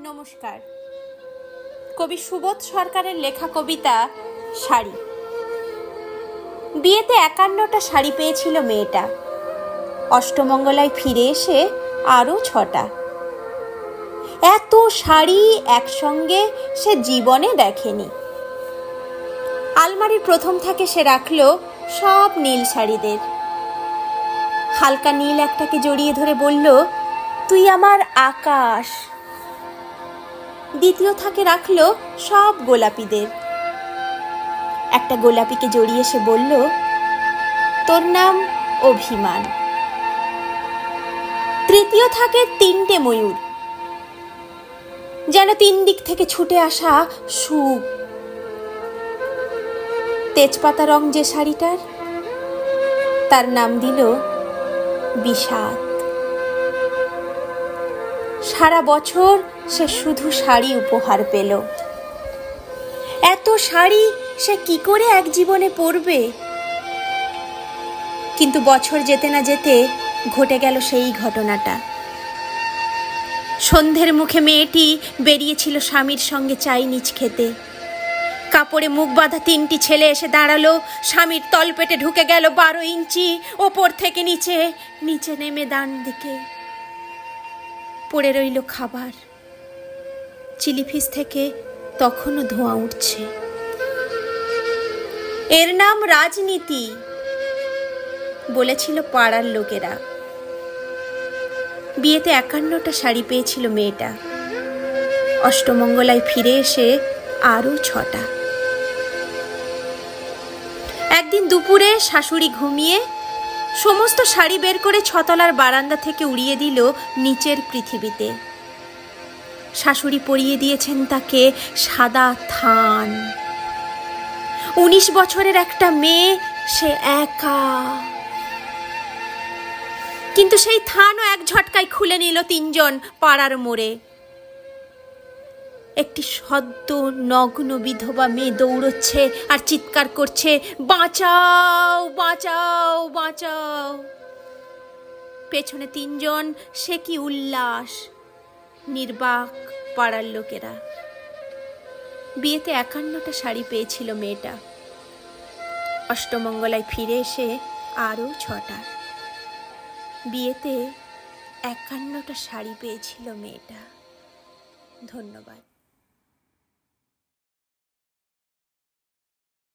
নমস্কার। কবি সুবোধ সরকারের লেখা কবিতা শাড়ি। বিয়েতে 51টা শাড়ি পেয়েছিল মেয়েটা। অষ্টমঙ্গলায় ফিরে এসে আরো 6টা। এত শাড়ি একসঙ্গে সে জীবনে দেখেনি। আলমারির প্রথম থাকে সে রাখলো সব নীল শাড়িদের। হালকা নীল একটাকে জড়িয়ে ধরে বলল, তুই আমার আকাশ। দ্বিতীয় থাকে রাখলো সব গোলাপিদের। একটা গোলাপিকে জড়িয়ে সে বলল, তোর নাম অভিমান। তৃতীয় থাকে 3টে ময়ূর, যেন 3 দিক থেকে ছুটে আসা সুখ। তেজপাতা রং যে শাড়িটার, তার নাম দিল বিষাদ। সারা বছর সে শুধু শাড়ি উপহার পেল। এত শাড়ি সে কি করে এক জীবনে পরবে? কিন্তু বছর যেতে না যেতে ঘটে গেল সেই ঘটনাটা। সন্ধ্যের মুখে মেয়েটি বেরিয়েছিল স্বামীর সঙ্গে চাইনিজ খেতে। কাপড়ে মুখ বাঁধা 3টি ছেলে এসে দাঁড়ালো। স্বামীর তলপেটে ঢুকে গেল 12 ইঞ্চি। ওপর থেকে নিচে, নিচে নেমে ডান দিকে পড়ে রইল খাবার। চিলিফিস থেকে তখনও ধোঁয়া উঠছে। এর নাম রাজনীতি, বলেছিল পাড়ার লোকেরা। বিয়েতে 51টা শাড়ি পেয়েছিল মেয়েটা। অষ্টমঙ্গলায় ফিরে এসে আরো 6টা। একদিন দুপুরে শাশুড়ি ঘুমিয়ে সমস্ত শাড়ি বের করে 6তলার বারান্দা থেকে উড়িয়ে দিল নিচের পৃথিবীতে। শাশুড়ি পরিয়ে দিয়েছেন তাকে সাদা থান। 19 বছরের একটা মেয়ে, সে একা। কিন্তু সেই থানও এক ঝটকায় খুলে নিল 3জন পাড়ার মোড়ে। একটি সদ্য নগ্ন বিধবা মেয়ে দৌড়চ্ছে আর চিৎকার করছে, বাঁচাও বাঁচাও বাঁচাও। পেছনে 3জন, সে কি উল্লাস! নির্বাক পাড়ার লোকেরা। বিয়েতে 51টা শাড়ি পেয়েছিল মেয়েটা। অষ্টমঙ্গলায় ফিরে এসে আরো 6টা। বিয়েতে 51টা শাড়ি পেয়েছিল মেয়েটা। ধন্যবাদ।